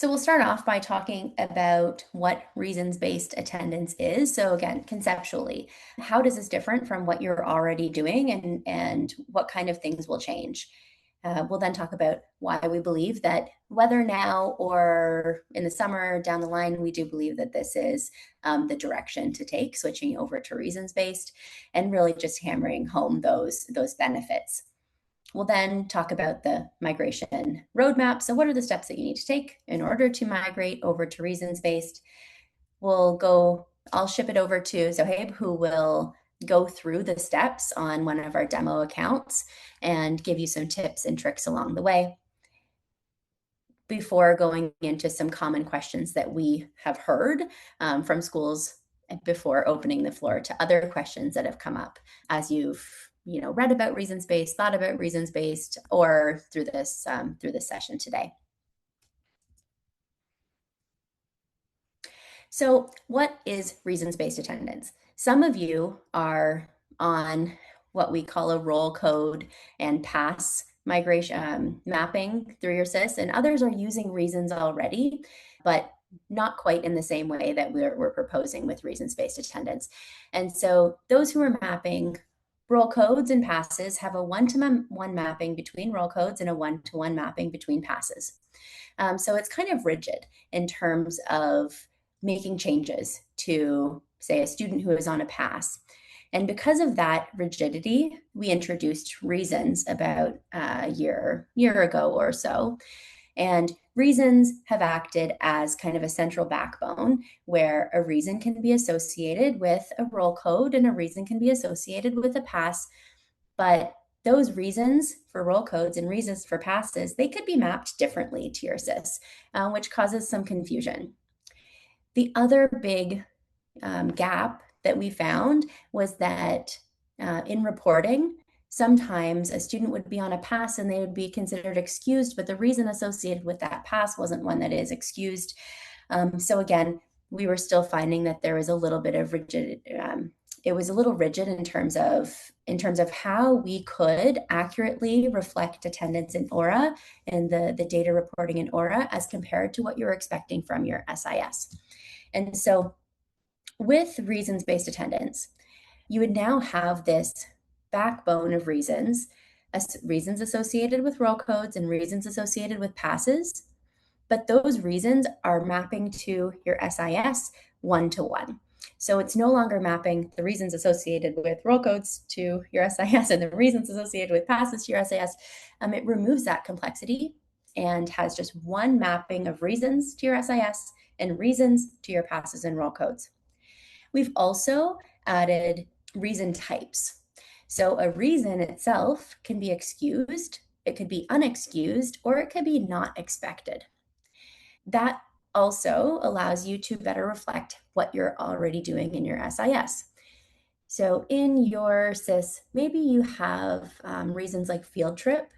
So we'll start off by talking about what reasons-based attendance is. So again, conceptually, how does this different from what you're already doing and what kind of things will change? We'll then talk about why we believe that whether now or in the summer down the line, we do believe that this is the direction to take, switching over to reasons-based and really just hammering home those benefits. We'll then talk about the migration roadmap. So what are the steps that you need to take in order to migrate over to reasons-based? I'll ship it over to Zohaib, who will go through the steps on one of our demo accounts and give you some tips and tricks along the way before going into some common questions that we have heard from schools before opening the floor to other questions that have come up as you've read about reasons-based, thought about reasons-based, or through this session today. So what is reasons-based attendance? Some of you are on what we call a roll code and pass migration mapping through your SIS, and others are using reasons already, but not quite in the same way that we're proposing with reasons-based attendance. And so those who are mapping roll codes and passes have a one-to-one mapping between roll codes and a one-to-one mapping between passes. So it's kind of rigid in terms of making changes to, say, a student who is on a pass. And because of that rigidity, we introduced reasons about a year ago or so. And reasons have acted as kind of a central backbone where a reason can be associated with a roll code and a reason can be associated with a pass. But those reasons for roll codes and reasons for passes, they could be mapped differently to your SIS, which causes some confusion. The other big gap that we found was that in reporting, sometimes a student would be on a pass and they would be considered excused, but the reason associated with that pass wasn't one that is excused. So again, we were still finding that there was a little bit of rigid. It was a little rigid in terms of how we could accurately reflect attendance in Orah and the data reporting in Orah as compared to what you're expecting from your SIS. And so with reasons-based attendance, you would now have this backbone of reasons associated with roll codes and reasons associated with passes, but those reasons are mapping to your SIS one-to-one. So it's no longer mapping the reasons associated with roll codes to your SIS and the reasons associated with passes to your SIS. It removes that complexity and has just one mapping of reasons to your SIS and reasons to your passes and roll codes. We've also added reason types. So a reason itself can be excused, it could be unexcused, or it could be not expected. That also allows you to better reflect what you're already doing in your SIS. So in your SIS, maybe you have reasons like field trip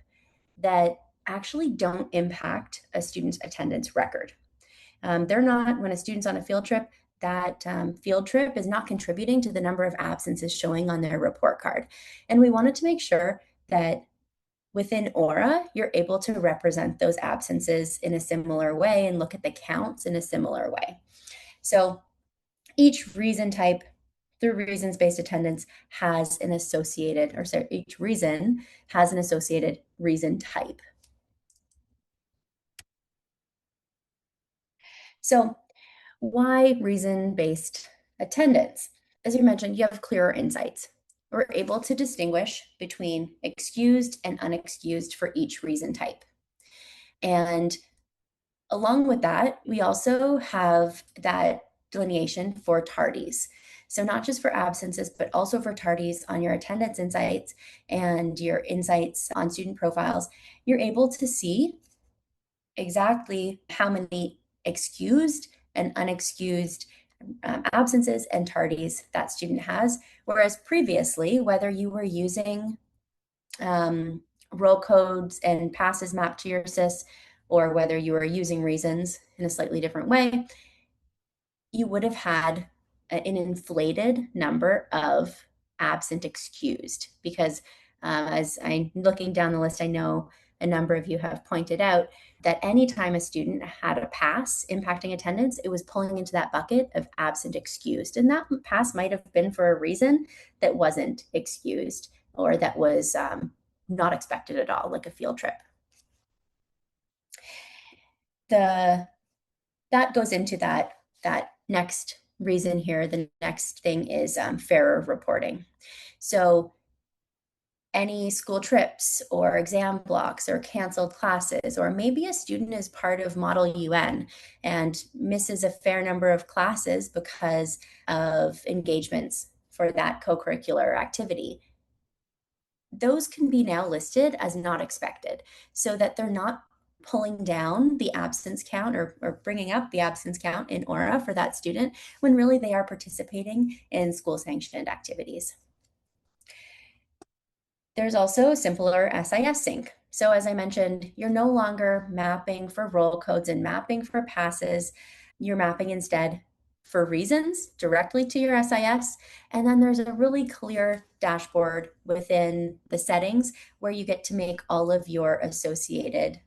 that actually don't impact a student's attendance record. They're not, when a student's on a field trip, that field trip is not contributing to the number of absences showing on their report card. And we wanted to make sure that within Orah, you're able to represent those absences in a similar way and look at the counts in a similar way. So each reason type through reasons-based attendance has an associated, or sorry, each reason has an associated reason type. So why reason-based attendance? As you mentioned, you have clearer insights. We're able to distinguish between excused and unexcused for each reason type. And along with that, we also have that delineation for tardies. So not just for absences, but also for tardies on your attendance insights and your insights on student profiles. You're able to see exactly how many excused and unexcused absences and tardies that student has. Whereas previously, whether you were using roll codes and passes mapped to your SIS, or whether you were using reasons in a slightly different way, you would have had an inflated number of absent excused because as I'm looking down the list, I know a number of you have pointed out that anytime a student had a pass impacting attendance, it was pulling into that bucket of absent excused. And that pass might have been for a reason that wasn't excused or that was not expected at all, like a field trip. That goes into that next reason here. The next thing is fairer reporting. So any school trips or exam blocks or canceled classes, or maybe a student is part of Model UN and misses a fair number of classes because of engagements for that co-curricular activity. Those can be now listed as not expected so that they're not pulling down the absence count or bringing up the absence count in Orah for that student when really they are participating in school sanctioned activities. There's also a simpler SIS sync. So as I mentioned, you're no longer mapping for roll codes and mapping for passes. You're mapping instead for reasons directly to your SIS. And then there's a really clear dashboard within the settings where you get to make all of your associated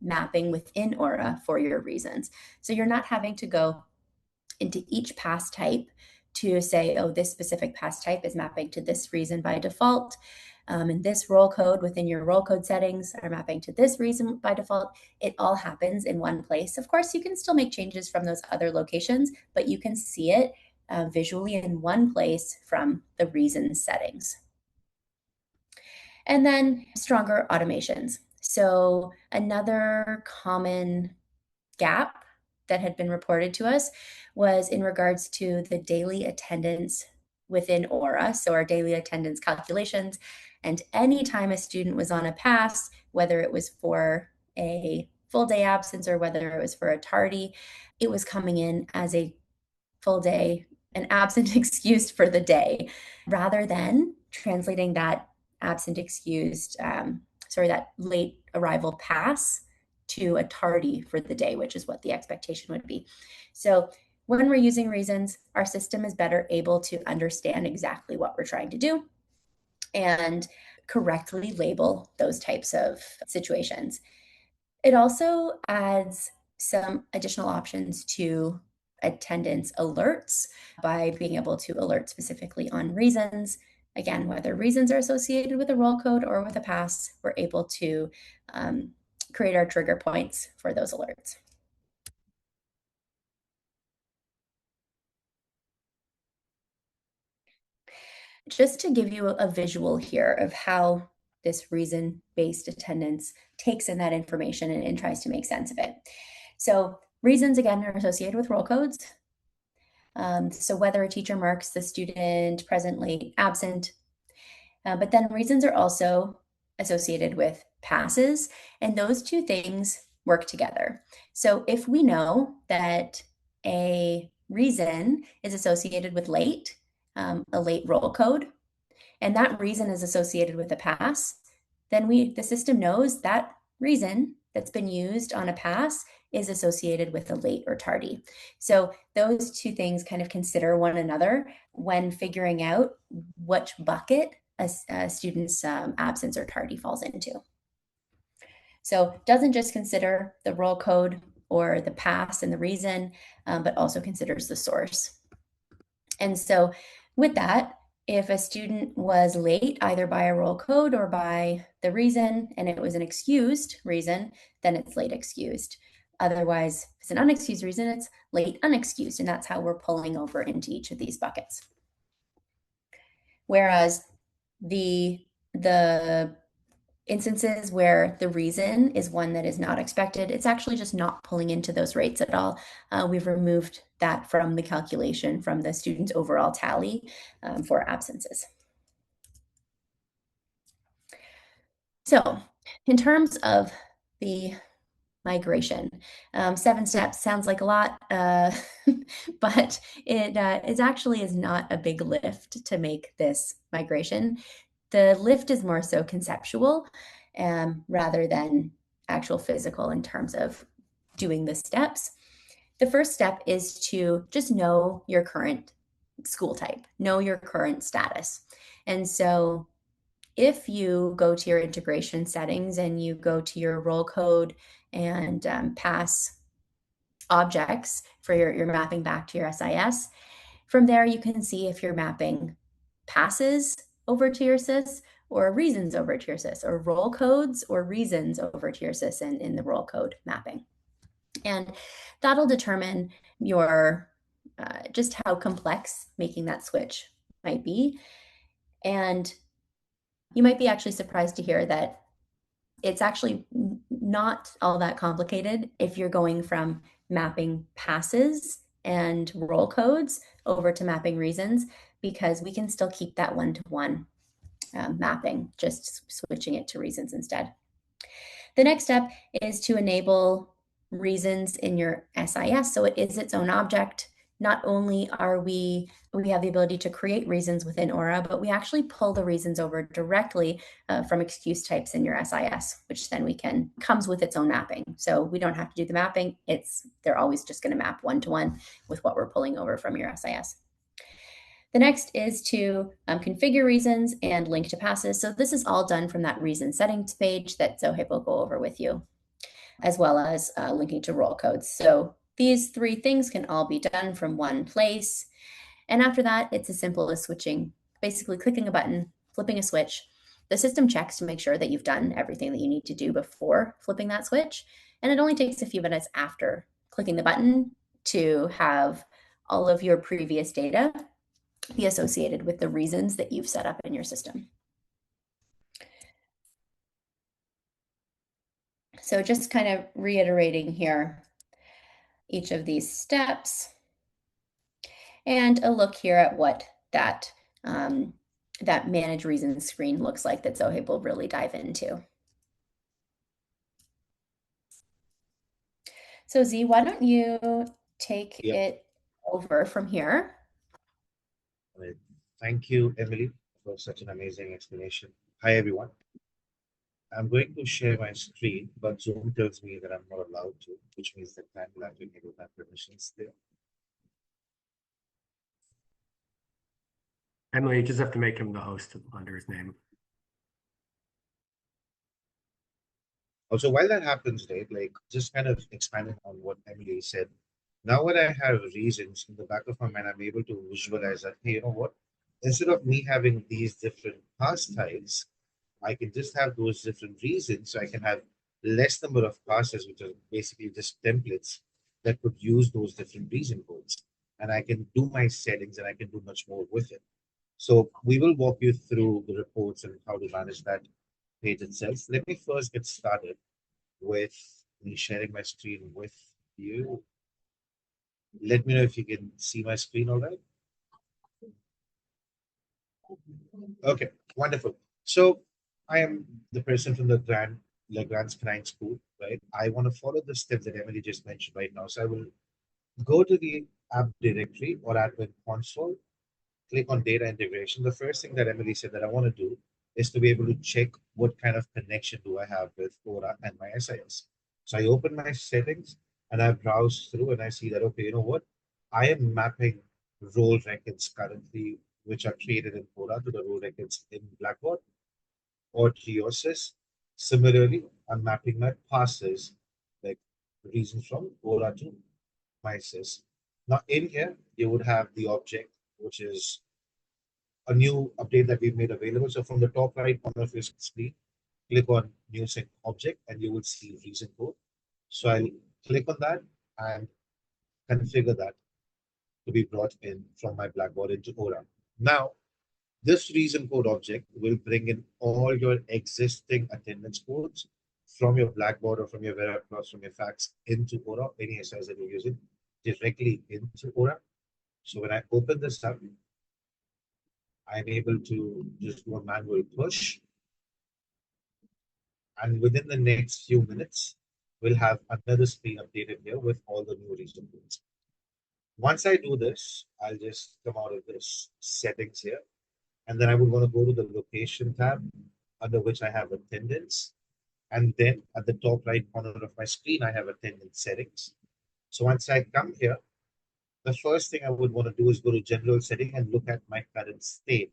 mapping within Orah for your reasons. So you're not having to go into each pass type to say, oh, this specific pass type is mapping to this reason by default. And this roll code within your roll code settings are mapping to this reason by default. It all happens in one place. Of course, you can still make changes from those other locations, but you can see it visually in one place from the reasons settings. And then stronger automations. So another common gap that had been reported to us was in regards to the daily attendance within Orah, so our daily attendance calculations. And anytime a student was on a pass, whether it was for a full day absence or whether it was for a tardy, it was coming in as a full day, an absent excused for the day, rather than translating that absent excused, that late arrival pass to a tardy for the day, which is what the expectation would be. So when we're using reasons, our system is better able to understand exactly what we're trying to do and correctly label those types of situations. It also adds some additional options to attendance alerts by being able to alert specifically on reasons. Again, whether reasons are associated with a roll code or with a pass, we're able to create our trigger points for those alerts. Just to give you a visual here of how this reason-based attendance takes in that information and tries to make sense of it. So reasons, again, are associated with roll codes. So whether a teacher marks the student present, late, absent, but then reasons are also associated with passes, and those two things work together. So if we know that a reason is associated with late, a late roll code, and that reason is associated with a pass, then the system knows that reason that's been used on a pass is associated with a late or tardy. So those two things kind of consider one another when figuring out which bucket a student's absence or tardy falls into. So doesn't just consider the roll code or the pass and the reason, but also considers the source. And so with that, if a student was late either by a roll code or by the reason, and it was an excused reason, then it's late excused. Otherwise, if it's an unexcused reason, it's late unexcused, and that's how we're pulling over into each of these buckets. Whereas the instances where the reason is one that is not expected, it's actually just not pulling into those rates at all. We've removed that from the calculation from the student's overall tally for absences. So in terms of the migration, 7 steps sounds like a lot, but it actually is not a big lift to make this migration. The lift is more so conceptual rather than actual physical in terms of doing the steps. The first step is to just know your current school type, know your current status. And so If you go to your integration settings and you go to your role code and pass objects for your mapping back to your SIS, from there you can see if you're mapping passes over to your sys or reasons over to your sys, or role codes or reasons over to your sys in the role code mapping. And that'll determine your just how complex making that switch might be. And you might be actually surprised to hear that it's actually not all that complicated if you're going from mapping passes and role codes over to mapping reasons, because we can still keep that one-to-one mapping, just switching it to reasons instead. The next step is to enable reasons in your SIS, so it is its own object. Not only are we have the ability to create reasons within Orah, but we actually pull the reasons over directly from excuse types in your SIS, which then comes with its own mapping. So we don't have to do the mapping. They're always just going to map one-to-one with what we're pulling over from your SIS. The next is to configure reasons and link to passes. So this is all done from that reason settings page that Zohaib will go over with you, as well as linking to role codes. So these three things can all be done from one place. And after that, it's as simple as basically clicking a button, flipping a switch. The system checks to make sure that you've done everything that you need to do before flipping that switch. And it only takes a few minutes after clicking the button to have all of your previous data be associated with the reasons that you've set up in your system. So just kind of reiterating here each of these steps, and a look here at what that manage reasons screen looks like that Zohaib will really dive into. So Z, why don't you take it over from here? Thank you, Emily, for such an amazing explanation. Hi, everyone. I'm going to share my screen, but Zoom tells me that I'm not allowed to, which means that I will have to enable my permissions there. Emily, you just have to make him the host under his name. Also, while that happens, Dave, just kind of expanding on what Emily said, now when I have reasons in the back of my mind, I'm able to visualize that, hey, you know what? Instead of me having these different pass types, I can just have those different reasons. So I can have less number of passes, which are basically just templates that could use those different reason codes. And I can do my settings and I can do much more with it. So we will walk you through the reports and how to manage that page itself. Let me first get started with me sharing my screen with you. Let me know if you can see my screen all right. Okay, wonderful. So I am the person from the Legrand's Canine School, right? I want to follow the steps that Emily just mentioned right now. So I will go to the app directory or admin console, click on data integration. The first thing that Emily said that I want to do is to be able to check what kind of connection do I have with Orah and my SIS. So I open my settings and I browse through and I see that, okay, you know what? I am mapping role records currently, which are created in Orah to the role records in Blackboard or to your sys. Similarly, I'm mapping my passes, like reasons from Orah to my sys. Now in here, you would have the object, which is a new update that we've made available. So from the top right corner of your screen, click on new sync object and you will see reason code. So I'll click on that and configure that to be brought in from my Blackboard into Orah. Now, this reason code object will bring in all your existing attendance codes from your Blackboard or from your Veracross, from your fax into Orah, any SIs that you're using, directly into Orah. So when I open this up, I'm able to just do a manual push. And within the next few minutes, we'll have another screen updated here with all the new reason codes. Once I do this, I'll just come out of this settings here. And then I would want to go to the location tab under which I have attendance. And then at the top right corner of my screen, I have attendance settings. So once I come here, the first thing I would want to do is go to general setting and look at my current state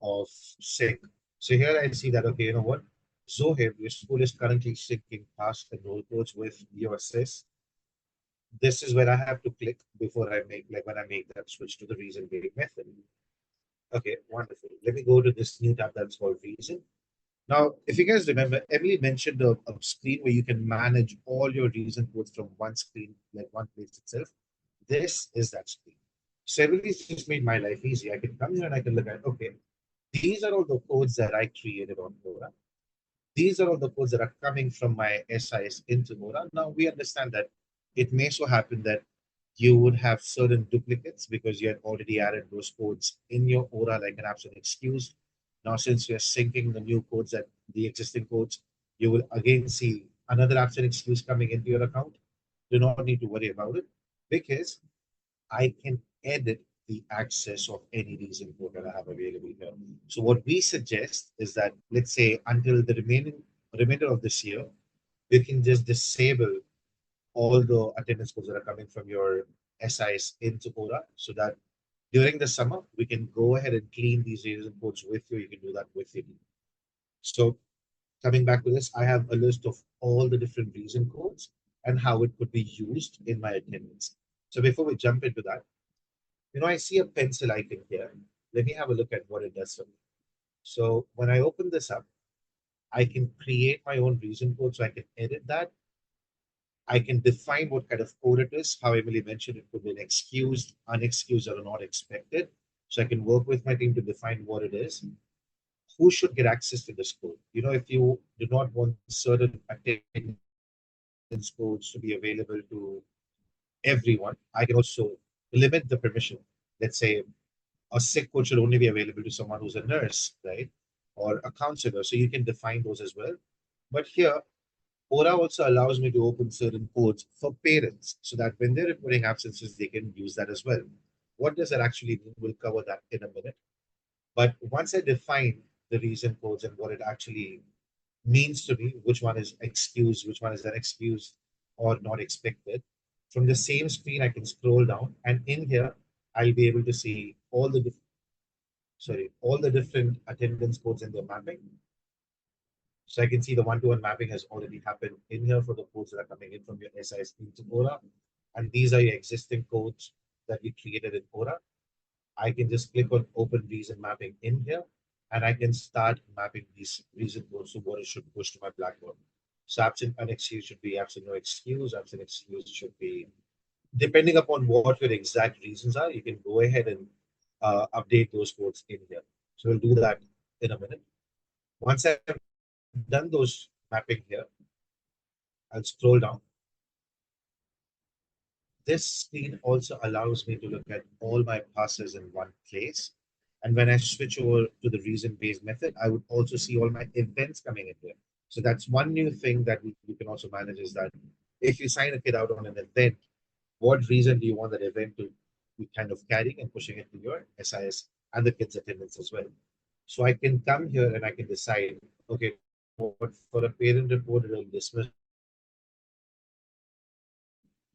of sick So here I see that, okay, you know what? Zohaib, your school is currently syncing past enroll codes with your assess. This is where I have to click before I make, like when I make that switch to the reason-based method. Okay, wonderful. Let me go to this new tab that's called reason. Now, if you guys remember, Emily mentioned a screen where you can manage all your reason codes from one screen, like one place itself. This is that screen. So Emily's just made my life easy. I can come here and I can look at, okay, these are all the codes that I created on Orah. These are all the codes that are coming from my SIS into Orah. Now we understand that it may so happen that you would have certain duplicates because you had already added those codes in your Orah like an absolute excuse. Now, since you're syncing the new codes at the existing codes, you will again see another absolute excuse coming into your account. Do not need to worry about it because I can edit the access of any reason code that I have available here. So what we suggest is that, let's say, until the remainder of this year, you can just disable all the attendance codes that are coming from your SIs into Orah so that during the summer, we can go ahead and clean these reason codes with you. You can do that with you. So coming back to this, I have a list of all the different reason codes and how it could be used in my attendance. So before we jump into that, I see a pencil icon here. Let me have a look at what it does for me. So when I open this up, I can create my own reason code so I can edit that. I can define what kind of code it is. How Emily mentioned, it could be an excused, unexcused, or not expected. So I can work with my team to define what it is. Who should get access to this code? If you do not want certain attendance codes to be available to everyone, I can also limit the permission. Let's say a sick code should only be available to someone who's a nurse, right? Or a counselor. So you can define those as well. But here, Orah also allows me to open certain codes for parents so that when they're reporting absences, they can use that as well. What does that actually mean? We'll cover that in a minute. But once I define the reason codes and what it actually means to me, which one is excused, which one is unexcused or not expected, from the same screen, I can scroll down and in here, I'll be able to see all the different attendance codes in the mapping. So I can see the one-to-one mapping has already happened in here for the codes that are coming in from your SIS into Orah. And these are your existing codes that we created in Orah. I can just click on open reason mapping in here and I can start mapping these reason codes to what it should push to my blackboard. So absent unexcused should be absent no excuse, absent excuse should be, depending upon what your exact reasons are, you can go ahead and update those codes in here. So we'll do that in a minute. Once I've done those mapping here, I'll scroll down. This screen also allows me to look at all my passes in one place. And when I switch over to the reason-based method, I would also see all my events coming in here. So that's one new thing that we can also manage is that if you sign a kid out on an event, what reason do you want that event to be kind of carrying and pushing it to your SIS and the kids' attendance as well? So I can come here and I can decide, okay, what for a parent report, it'll dismiss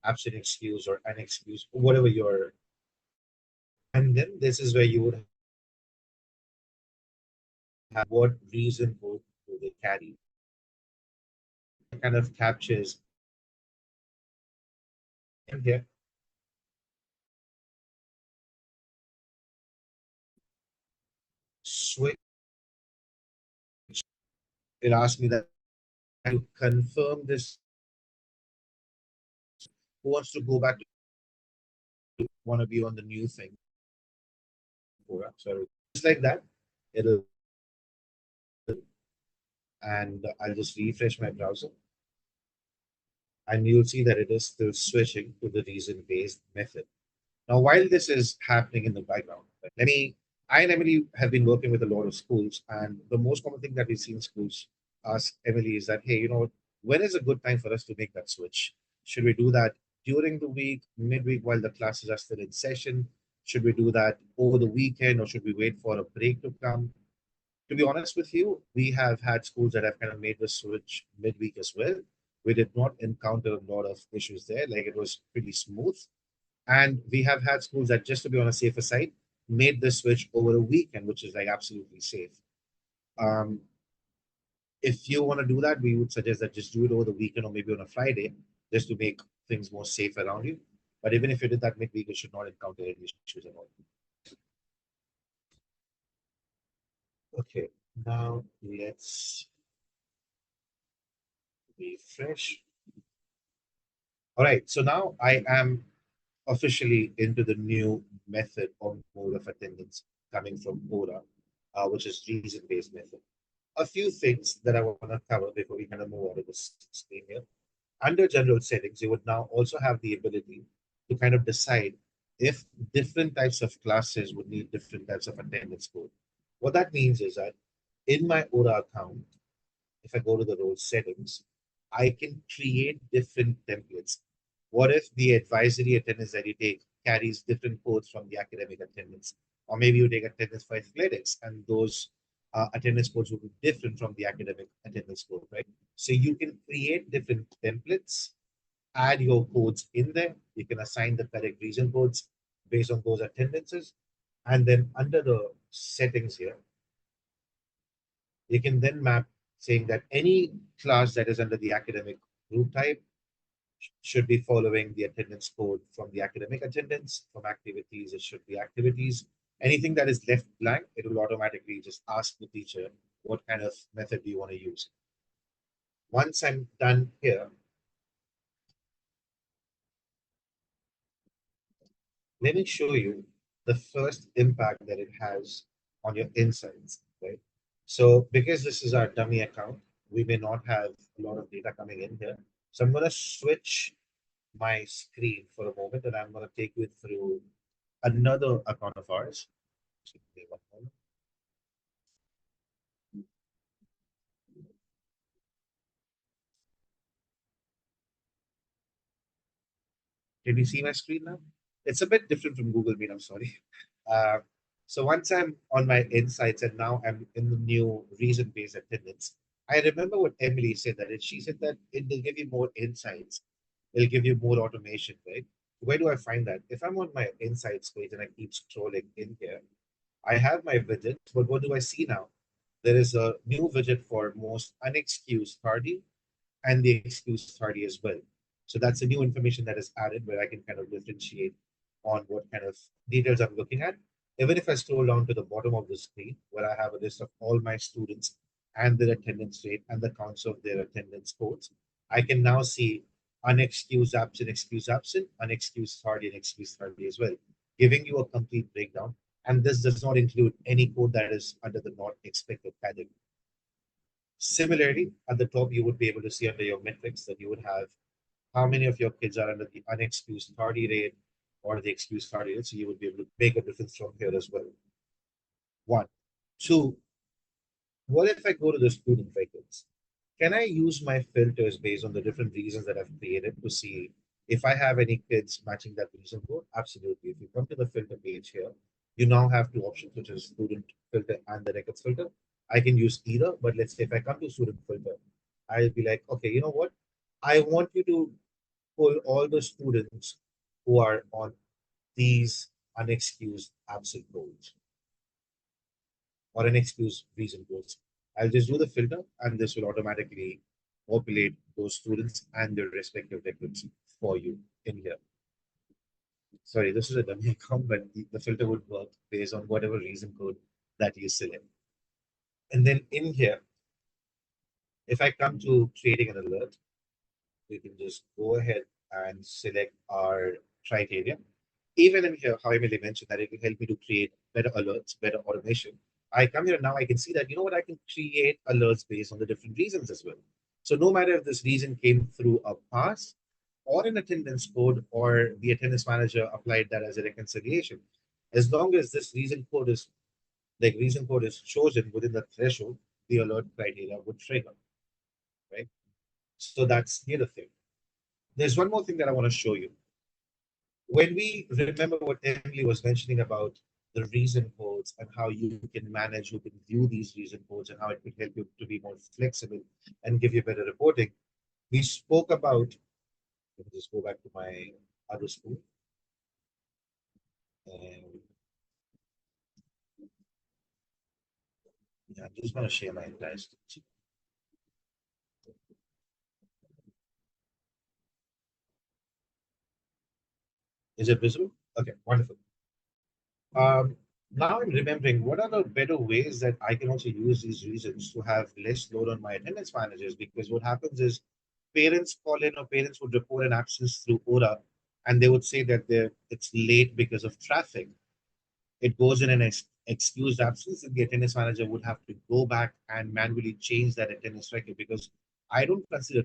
absent excuse or an excuse, whatever your, and then this is where you would have what reason code do they carry. It kind of captures in here, switch, it asks me that to confirm this, who wants to go back to want to be on the new thing. Sorry. Just like that, it'll, and I'll just refresh my browser. And you'll see that it is still switching to the reason-based method. Now, while this is happening in the background, I and Emily have been working with a lot of schools, and the most common thing that we see in schools ask Emily is that, hey, when is a good time for us to make that switch? Should we do that during the week, midweek, while the classes are still in session? Should we do that over the weekend, or should we wait for a break to come? To be honest with you, we have had schools that have kind of made the switch midweek as well. We did not encounter a lot of issues there. Like it was pretty smooth. And we have had schools that, just to be on a safer side, made the switch over a weekend, which is like absolutely safe. Um, if you want to do that, we would suggest that just do it over the weekend or maybe on a Friday, just to make things more safe around you. But even if you did that midweek, you should not encounter any issues at all. Okay, now let's refresh. All right, so now I am officially into the new method or mode of attendance coming from Orah, which is reason-based method. A few things that I want to cover before we kind of move on to this screen here. Under general settings, you would now also have the ability to kind of decide if different types of classes would need different types of attendance code. What that means is that in my Orah account, if I go to the role settings, I can create different templates. What if the advisory attendance that you take carries different codes from the academic attendance? Or maybe you take attendance for athletics and those attendance codes will be different from the academic attendance code, right? So you can create different templates, add your codes in there. You can assign the correct reason codes based on those attendances. And then under the settings here, you can then map saying that any class that is under the academic group type should be following the attendance code from the academic attendance. From activities, it should be activities. Anything that is left blank, it will automatically just ask the teacher what kind of method do you want to use. Once I'm done here, let me show you the first impact that it has on your insights, right? So because this is our dummy account, we may not have a lot of data coming in here. So I'm going to switch my screen for a moment and I'm going to take you through another account of ours. So give me one moment. Can you see my screen now? It's a bit different from Google Meet, I'm sorry. Uh, so once I'm on my insights and now I'm in the new reason-based attendance, I remember what Emily said that she said that it will give you more insights. It'll give you more automation, right? Where do I find that? If I'm on my insights page and I keep scrolling in here, I have my widgets, but what do I see now? There is a new widget for most unexcused party and the excuse party as well. So that's a new information that is added where I can kind of differentiate on what kind of details I'm looking at. Even if I scroll down to the bottom of the screen where I have a list of all my students and their attendance rate and the counts of their attendance codes, I can now see excuse absent, unexcused tardy, and excused tardy as well, giving you a complete breakdown. And this does not include any code that is under the not expected category. Similarly, at the top, you would be able to see under your metrics that you would have how many of your kids are under the unexcused tardy rate or the excused tardy rate. So you would be able to make a difference from here as well. One. Two, what if I go to the student records? Can I use my filters based on the different reasons that I've created to see if I have any kids matching that reason code? Absolutely. If you come to the filter page here, you now have two options, which is student filter and the records filter. I can use either, but let's say if I come to student filter, I'll be like, okay, you know what? I want you to pull all the students who are on these unexcused absent codes or unexcused reason codes. I'll just do the filter and this will automatically populate those students and their respective records for you in here. Sorry, this is a dummy account, but the filter would work based on whatever reason code that you select. And then in here, if I come to creating an alert, we can just go ahead and select our criteria. Even in here, how Emily mentioned that it will help me to create better alerts, better automation. I come here now, I can see that, you know what, I can create alerts based on the different reasons as well. So no matter if this reason came through a pass or an attendance code or the attendance manager applied that as a reconciliation, as long as this reason code is chosen within the threshold, the alert criteria would trigger, right? So that's the other thing. There's one more thing that I want to show you. When we remember what Emily was mentioning about the reason codes and how you can manage, you can view these reason codes and how it can help you to be more flexible and give you better reporting. We spoke about, let me just go back to my other school. And Yeah, I'm just going to share my entire screen. Is it visible? Okay, wonderful. Now I'm remembering what are the better ways that I can also use these reasons to have less load on my attendance managers, because what happens is parents call in or parents would report an absence through Orah, and they would say that it's late because of traffic. It goes in an excused absence, and the attendance manager would have to go back and manually change that attendance record, because I don't consider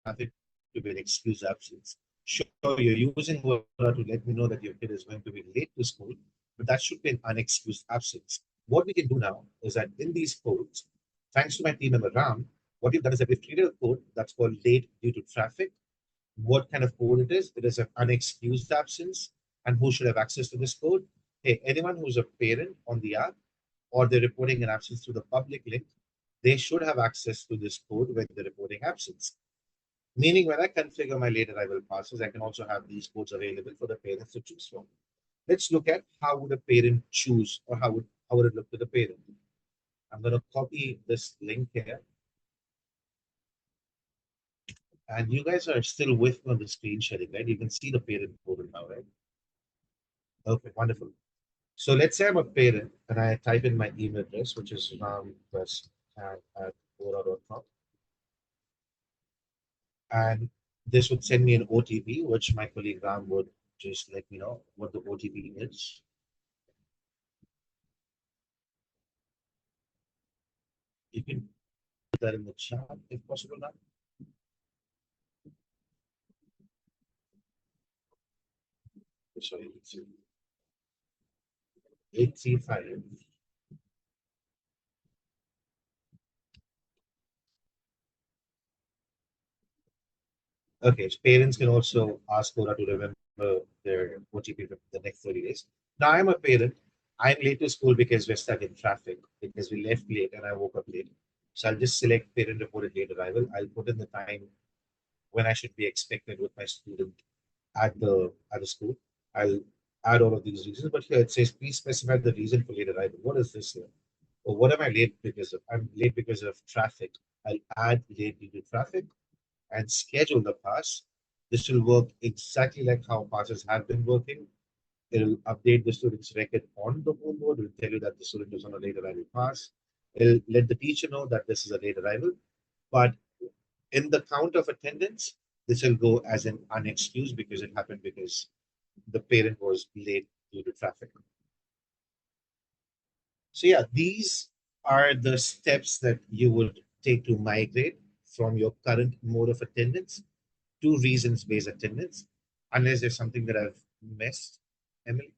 traffic to be an excused absence. Sure, you're using Word to let me know that your kid is going to be late to school, but that should be an unexcused absence. What we can do now is that in these codes, thanks to my team in the RAM, what we've done is that we've created a code that's called late due to traffic. What kind of code it is? It is an unexcused absence. And who should have access to this code? Hey, anyone who's a parent on the app, or they're reporting an absence through the public link, they should have access to this code when they're reporting absence. Meaning, when I configure my late arrival passes, I can also have these codes available for the parents to choose from. Let's look at how would a parent choose, or how would it look to the parent. I'm going to copy this link here. And you guys are still with me on the screen sharing, right? You can see the parent portal now, right? Okay, wonderful. So let's say I'm a parent and I type in my email address, which is rampress at Orah.com. And this would send me an OTP, which my colleague Ram would just let me know what the OTP is. You can put that in the chat if possible now. So you can see 835. Okay, so parents can also ask Orah to remember their OTP for the next 30 days. Now I'm a parent. I'm late to school because we're stuck in traffic, because we left late and I woke up late. So I'll just select parent reported late arrival. I'll put in the time when I should be expected with my student at the school. I'll add all of these reasons, but here it says please specify the reason for late arrival. What is this here? Or what am I late because of? I'm late because of traffic. I'll add late due to traffic and schedule the pass. This will work exactly like how passes have been working. It'll update the student's record on the home board. It'll tell you that the student is on a late arrival pass. It'll let the teacher know that this is a late arrival. But in the count of attendance, this will go as an unexcused because it happened because the parent was late due to traffic. So yeah, these are the steps that you would take to migrate from your current mode of attendance to reasons-based attendance, unless there's something that I've missed, Emily.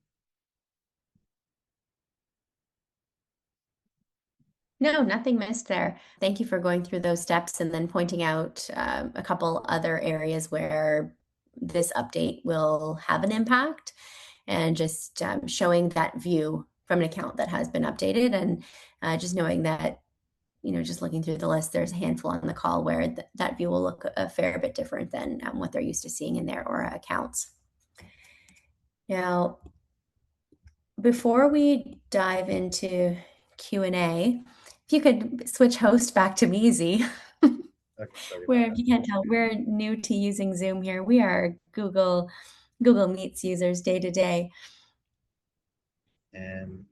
No, nothing missed there. Thank you for going through those steps and then pointing out a couple other areas where this update will have an impact, and just showing that view from an account that has been updated, and just knowing that, just looking through the list, there's a handful on the call where that view will look a fair bit different than what they're used to seeing in their Orah accounts. Now, before we dive into Q&A, if you could switch host back to me, Z. Okay, sorry about Where, if that. you can't tell, we're new to using Zoom here. We are Google Meets users day to day. And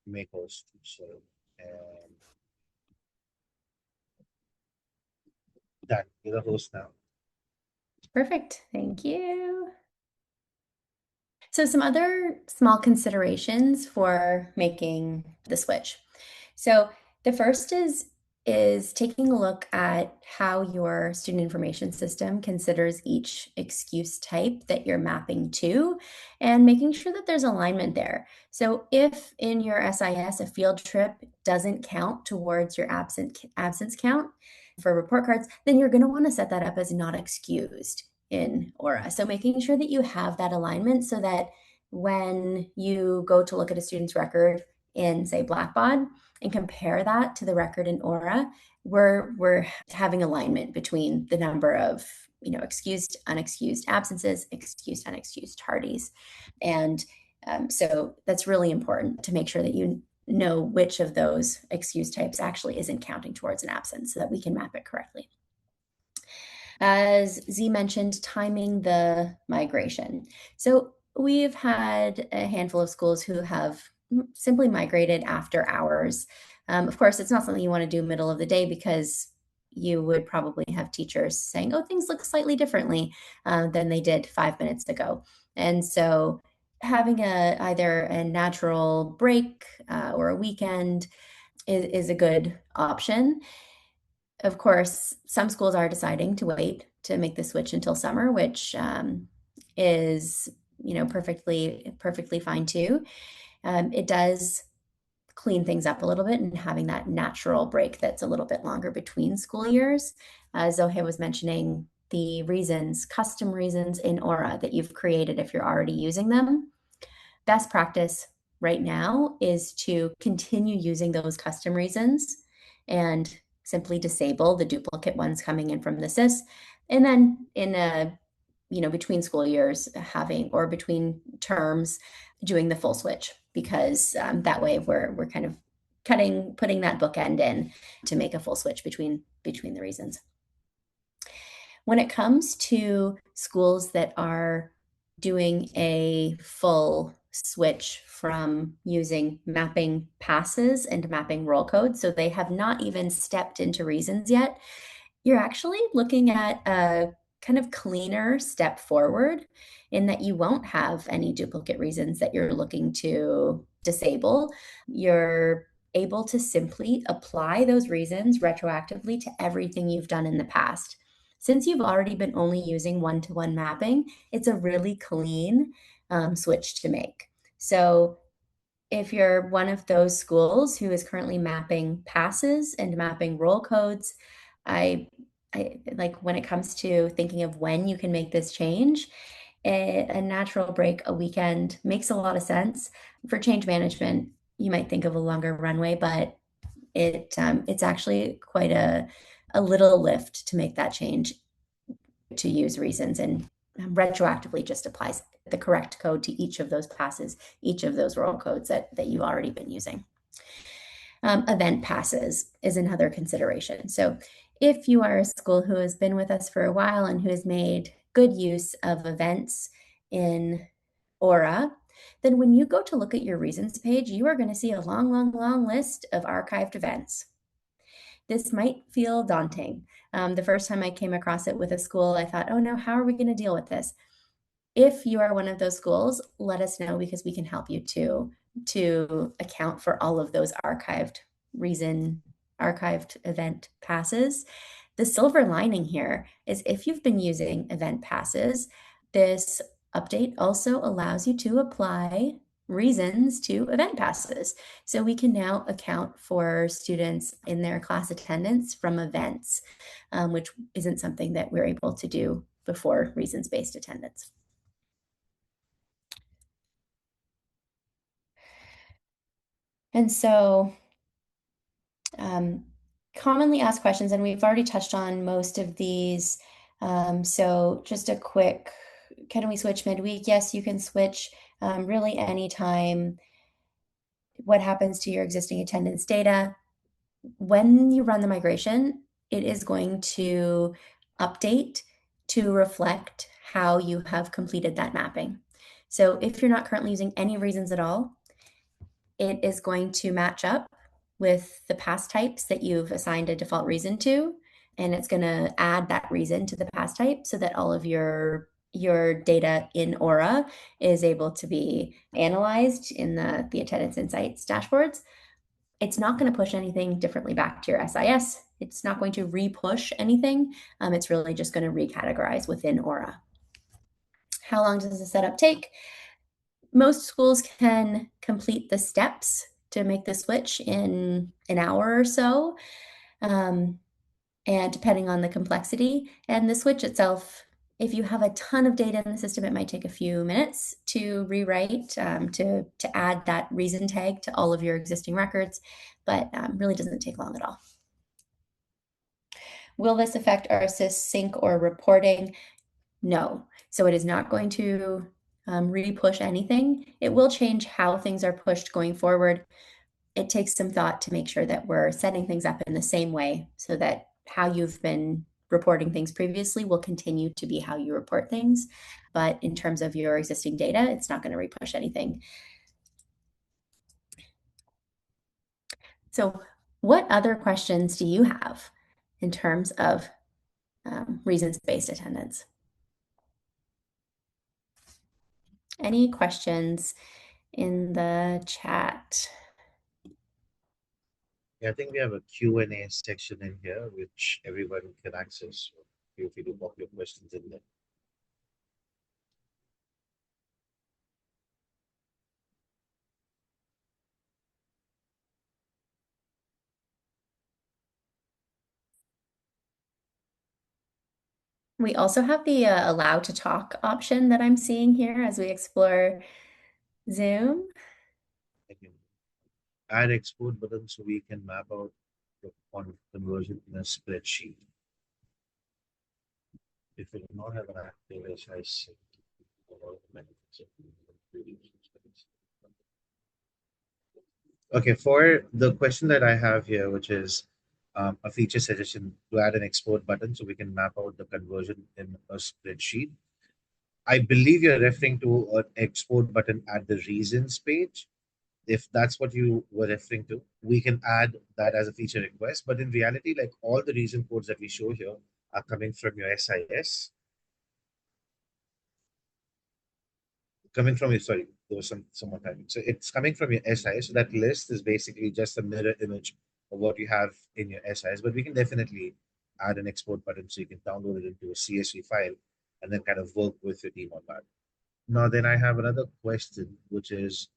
make host. So, and done. You're the host now. Perfect. Thank you. So some other small considerations for making the switch. So the first is taking a look at how your student information system considers each excuse type that you're mapping to, and making sure that there's alignment there. So if in your SIS a field trip doesn't count towards your absence count for report cards, then you're going to want to set that up as not excused in Orah. So making sure that you have that alignment so that when you go to look at a student's record in, say, Blackbaud, and compare that to the record in Orah, we're having alignment between the number of excused, unexcused absences, excused, unexcused tardies, and so that's really important to make sure that you know which of those excuse types actually isn't counting towards an absence so that we can map it correctly. As Z mentioned, timing the migration. So we've had a handful of schools who have simply migrated after hours. Of course, it's not something you want to do middle of the day because you would probably have teachers saying, oh, things look slightly differently than they did 5 minutes ago. And so having either a natural break or a weekend is a good option. Of course, some schools are deciding to wait to make the switch until summer, which is, perfectly fine too. It does clean things up a little bit and having that natural break that's a little bit longer between school years. Zohaib was mentioning the custom reasons in Orah that you've created if you're already using them. Best practice right now is to continue using those custom reasons and simply disable the duplicate ones coming in from the SIS. And then between school years or between terms, doing the full switch, because that way we're kind of putting that bookend in to make a full switch between the reasons. When it comes to schools that are doing a full switch from using mapping passes and mapping roll code, so they have not even stepped into reasons yet, you're actually looking at a kind of cleaner step forward in that you won't have any duplicate reasons that you're looking to disable. You're able to simply apply those reasons retroactively to everything you've done in the past. Since you've already been only using one-to-one mapping, it's a really clean switch to make. So if you're one of those schools who is currently mapping passes and mapping roll codes, I like when it comes to thinking of when you can make this change, a natural break, a weekend makes a lot of sense. For change management, you might think of a longer runway, but it's actually quite a little lift to make that change to use reasons, and retroactively just applies the correct code to each of those passes, each of those roll codes that you've already been using. Event passes is another consideration. So if you are a school who has been with us for a while and who has made good use of events in Orah, then when you go to look at your reasons page, you are going to see a long, long, long list of archived events. This might feel daunting. The first time I came across it with a school, I thought, oh no, how are we going to deal with this? If you are one of those schools, let us know because we can help you to account for all of those archived event passes. The silver lining here is if you've been using event passes, this update also allows you to apply reasons to event passes. So we can now account for students in their class attendance from events, which isn't something that we're able to do before reasons-based attendance. And so commonly asked questions, and we've already touched on most of these. So just a quick, can we switch midweek? Yes, you can switch really anytime. What happens to your existing attendance data? When you run the migration, it is going to update to reflect how you have completed that mapping. So if you're not currently using any reasons at all, it is going to match up with the pass types that you've assigned a default reason to, and it's going to add that reason to the pass type so that all of your data in Orah is able to be analyzed in the attendance insights dashboards. It's not going to push anything differently back to your SIS. It's not going to re-push anything. It's really just going to recategorize within Orah. How long does the setup take? Most schools can complete the steps to make the switch in an hour or so, and depending on the complexity. And the switch itself, if you have a ton of data in the system, it might take a few minutes to rewrite, to add that reason tag to all of your existing records, but really doesn't take long at all. Will this affect our SIS sync or reporting? No. So it is not going to re-push anything. It will change how things are pushed going forward. it takes some thought to make sure that we're setting things up in the same way so that how you've been reporting things previously will continue to be how you report things. But in terms of your existing data, it's not going to repush anything. So what other questions do you have in terms of reasons-based attendance? Any questions in the chat? Yeah, I think we have a Q&A section in here, which everyone can access. So feel free to pop your questions in there. We also have the allow to talk option that I'm seeing here as we explore Zoom. I can add export button so we can map out the font conversion in a spreadsheet. If we do not have an active SIC, okay, for the question that I have here, which is a feature suggestion to add an export button so we can map out the conversion in a spreadsheet. I believe you're referring to an export button at the reasons page. If that's what you were referring to, we can add that as a feature request. But in reality, like all the reason codes that we show here are coming from your SIS. Coming from your, sorry, there was someone typing. So it's coming from your SIS. So that list is basically just a mirror image of what you have in your SIS. But we can definitely add an export button so you can download it into a CSV file and then kind of work with your team on that. Now, then I have another question, which is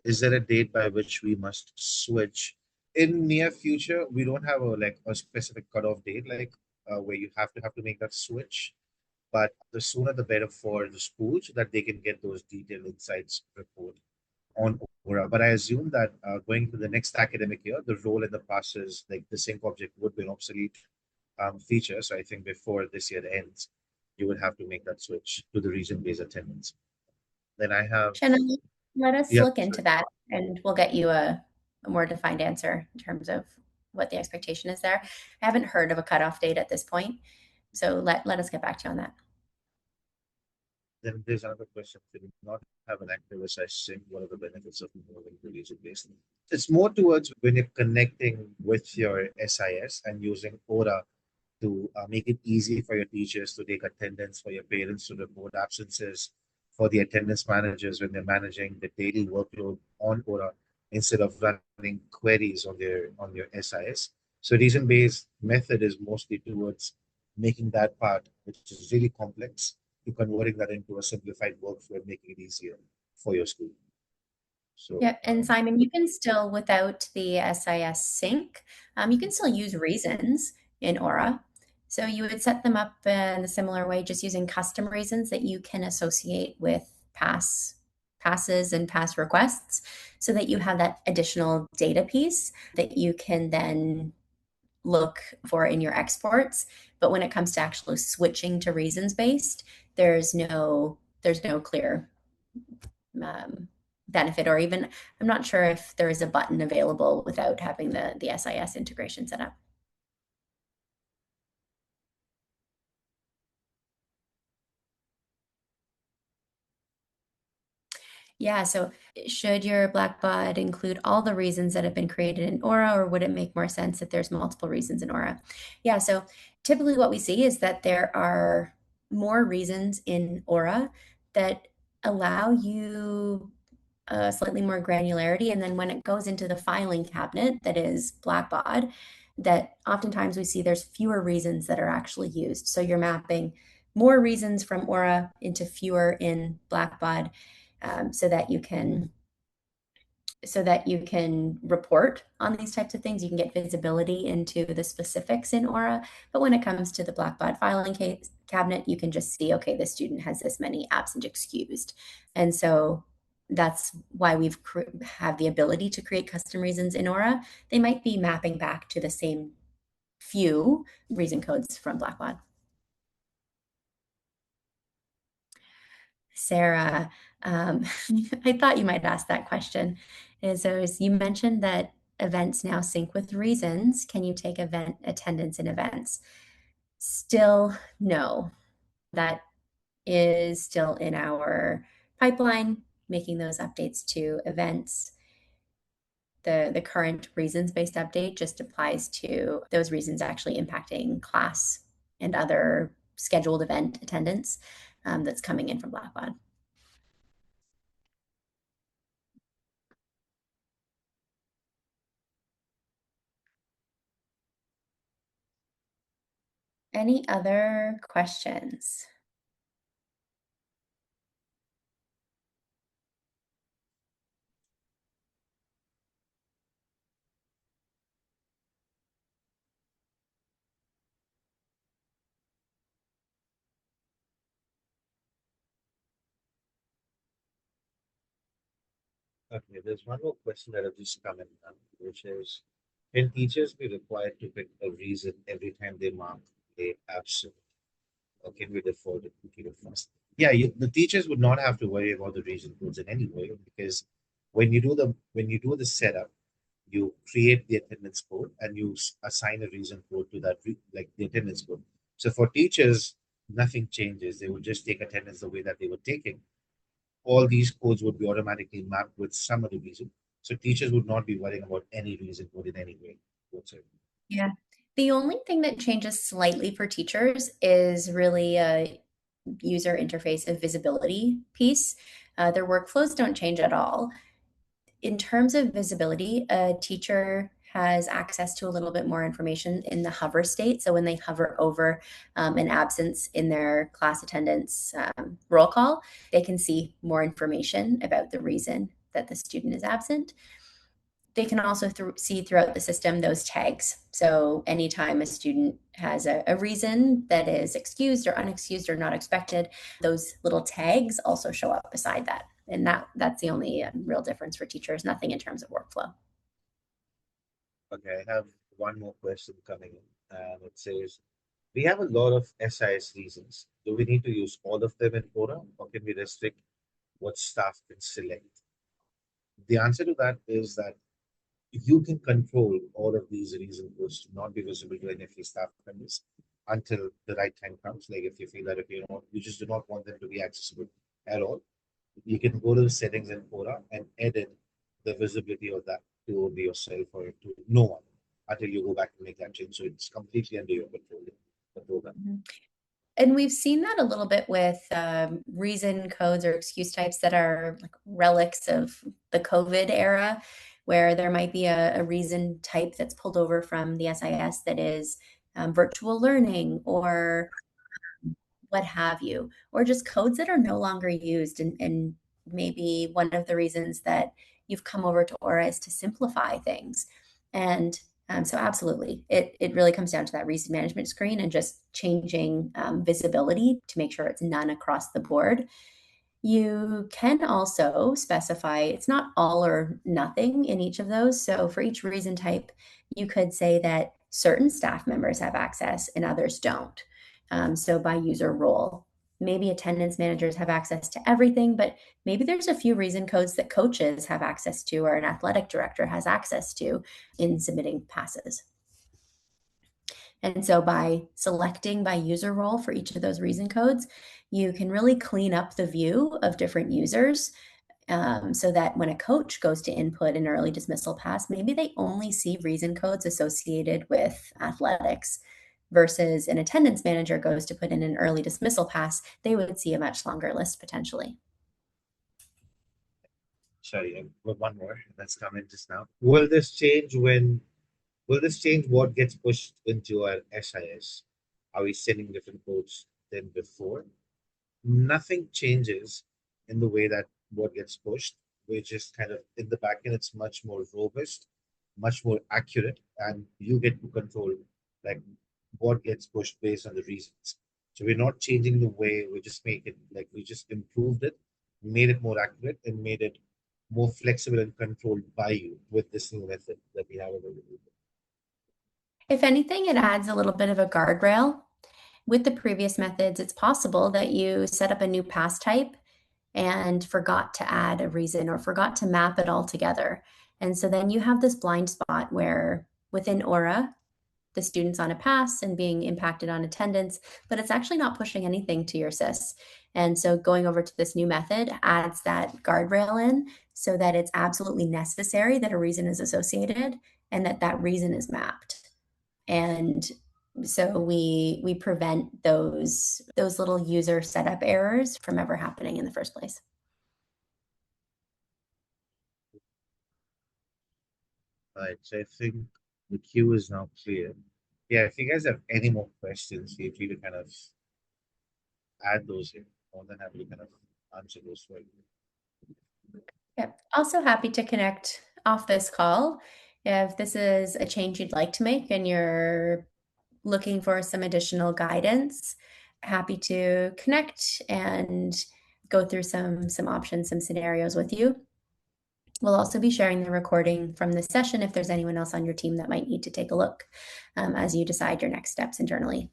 there a date by which we must switch? In near future, we don't have a like a specific cutoff date, like where you have to make that switch. But the sooner the better for the school so that they can get those detailed insights report on Orah. But I assume that going to the next academic year, the role in the classes, like the sync object, would be an obsolete feature. So I think before this year ends, you would have to make that switch to the region-based attendance. Then I have, Shanna, let us yeah, look sorry. into that and we'll get you a more defined answer in terms of what the expectation is there. I haven't heard of a cutoff date at this point, so let us get back to you on that. Then there's another question. If you do not have an active SI sync, what are the benefits of moving to region-based? It's more towards when you're connecting with your SIS and using Orah to make it easy for your teachers to take attendance, for your parents to report absences, for the attendance managers when they're managing the daily workload on Orah instead of running queries on your SIS. So region-based method is mostly towards making that part, which is really complex, to converting that into a simplified workflow and making it easier for your school. So Yeah, and Simon, you can still, without the SIS sync, you can still use reasons in Orah. So you would set them up in a similar way, just using custom reasons that you can associate with passes and pass requests so that you have that additional data piece that you can then look for in your exports. But when it comes to actually switching to reasons based, there's no clear benefit, or even I'm not sure if there is a button available without having the SIS integration set up. Yeah, so should your Blackbaud include all the reasons that have been created in Orah, or would it make more sense if there's multiple reasons in Orah? Yeah, so typically what we see is that there are more reasons in Orah that allow you slightly more granularity. And then when it goes into the filing cabinet that is Blackbaud, that oftentimes we see there's fewer reasons that are actually used. So you're mapping more reasons from Orah into fewer in Blackbaud, so that you can report on these types of things. You can get visibility into the specifics in Orah. But when it comes to the Blackbaud filing cabinet, you can just see, okay, this student has this many absent excused. And so that's why we've have the ability to create custom reasons in Orah. They might be mapping back to the same few reason codes from Blackbaud. Sarah, I thought you might ask that question. And so you mentioned that events now sync with reasons? Can you take event attendance in events? Still, no. That is still in our pipeline, making those updates to events. The current reasons-based update just applies to those reasons actually impacting class and other scheduled event attendance that's coming in from Blackbaud. Any other questions? Okay, there's one more question that have just come in now, which is, can teachers be required to pick a reason every time they mark a absent? Or can we default it to it first? Yeah, the teachers would not have to worry about the reason codes in any way, because when you do the setup, you create the attendance code and you assign a reason code to that, like the attendance code. So for teachers, nothing changes. They would just take attendance the way that they were taking. All these codes would be automatically mapped with some other reason. So teachers would not be worrying about any reason code in any way whatsoever. Yeah. The only thing that changes slightly for teachers is really a user interface of visibility piece. Their workflows don't change at all. In terms of visibility, a teacher has access to a little bit more information in the hover state. So when they hover over an absence in their class attendance roll call, they can see more information about the reason that the student is absent. They can also see throughout the system those tags. So anytime a student has a reason that is excused or unexcused or not expected, those little tags also show up beside that. And that's the only real difference for teachers, nothing in terms of workflow. Okay, I have one more question coming in, and it says, we have a lot of SIS reasons. Do we need to use all of them in Quora, or can we restrict what staff can select? The answer to that is that you can control all of these reason codes to not be visible to any of your staff members until the right time comes. Like if you feel that, if you just do not want them to be accessible at all, you can go to the settings in Quora and edit the visibility of that to only yourself or to no one until you go back and make that change. So it's completely under your control. Mhm. And we've seen that a little bit with reason codes or excuse types that are like relics of the COVID era, where there might be a reason type that's pulled over from the SIS that is virtual learning or what have you, or just codes that are no longer used. And maybe one of the reasons that you've come over to Orah is to simplify things. And so absolutely, it really comes down to that reason management screen and just changing visibility to make sure it's none across the board. You can also specify it's not all or nothing in each of those. So for each reason type, you could say that certain staff members have access and others don't. So by user role, maybe attendance managers have access to everything, but maybe there's a few reason codes that coaches have access to or an athletic director has access to in submitting passes. And so by selecting by user role for each of those reason codes, you can really clean up the view of different users so that when a coach goes to input an early dismissal pass, maybe they only see reason codes associated with athletics versus an attendance manager goes to put in an early dismissal pass, they would see a much longer list potentially. Sorry, one more that's come in just now. Will this change what gets pushed into our SIS? Are we sending different codes than before? Nothing changes in the way that what gets pushed. We're just kind of in the back end, it's much more robust, much more accurate, and you get to control like what gets pushed based on the reasons. So we're not changing the way, we just make it like we just improved it, made it more accurate, and made it more flexible and controlled by you with this new method that we have available. If anything, it adds a little bit of a guardrail. With the previous methods, it's possible that you set up a new pass type and forgot to add a reason or forgot to map it all together. And so then you have this blind spot where within Orah, the student's on a pass and being impacted on attendance, but it's actually not pushing anything to your SIS. And so going over to this new method adds that guardrail in so that it's absolutely necessary that a reason is associated and that that reason is mapped. And so we prevent those little user setup errors from ever happening in the first place. Right. So I think the queue is now clear. Yeah, if you guys have any more questions, feel free to kind of add those in. More than happy to kind of answer those for you. Yep. Also happy to connect off this call. If this is a change you'd like to make and you're looking for some additional guidance, happy to connect and go through some options, some scenarios with you. We'll also be sharing the recording from this session if there's anyone else on your team that might need to take a look as you decide your next steps internally.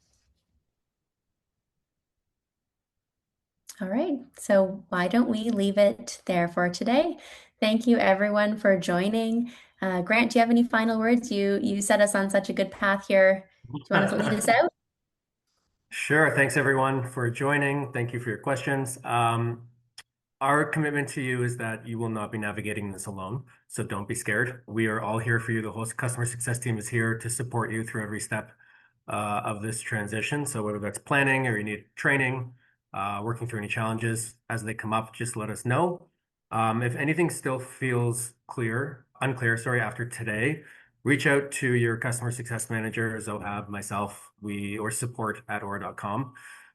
All right, so why don't we leave it there for today? Thank you everyone for joining. Grant, do you have any final words? You set us on such a good path here. Do you want to lead us out? Sure. Thanks everyone for joining. Thank you for your questions. Our commitment to you is that you will not be navigating this alone, so don't be scared. We are all here for you. The whole customer success team is here to support you through every step of this transition. So whether that's planning or you need training, working through any challenges as they come up, just let us know. If anything still feels unclear, sorry, after today, reach out to your customer success manager, Zohaib, myself, or support@orah.com.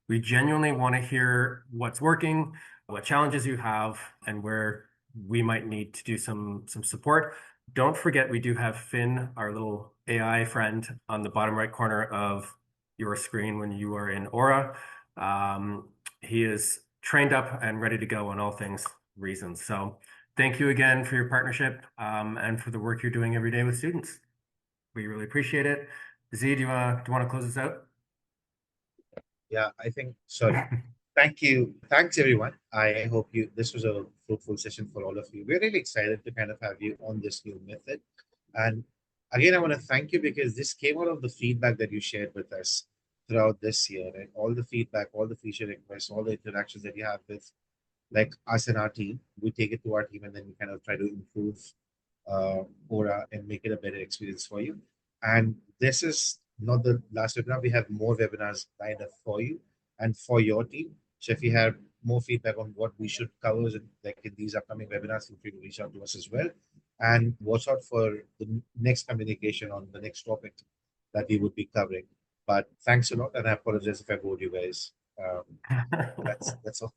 We genuinely want to hear what's working, what challenges you have, and where we might need to do some support. Don't forget, we do have Finn, our little AI friend, on the bottom right corner of your screen when you are in Orah. He is trained up and ready to go on all things reasons. So thank you again for your partnership and for the work you're doing every day with students. We really appreciate it. Z, do you want to close this out? Yeah, I think so. Thank you. Thanks everyone. I hope this was a fruitful session for all of you. We're really excited to kind of have you on this new method. And again, I want to thank you because this came out of the feedback that you shared with us throughout this year, and all the feedback, all the feature requests, all the interactions that you have with like us and our team. We take it to our team and then we kind of try to improve Orah and make it a better experience for you. And this is not the last webinar. We have more webinars lined up for you and for your team. So if you have more feedback on what we should cover in these upcoming webinars, feel free to reach out to us as well. And watch out for the next communication on the next topic that we would be covering. But thanks a lot, and I apologize if I bored you guys. That's all.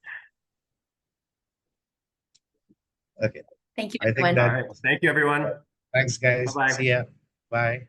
Okay. Thank you, I think everyone. that. All right. Well, thank you, everyone. Thanks, guys. Bye-bye. See ya. Bye.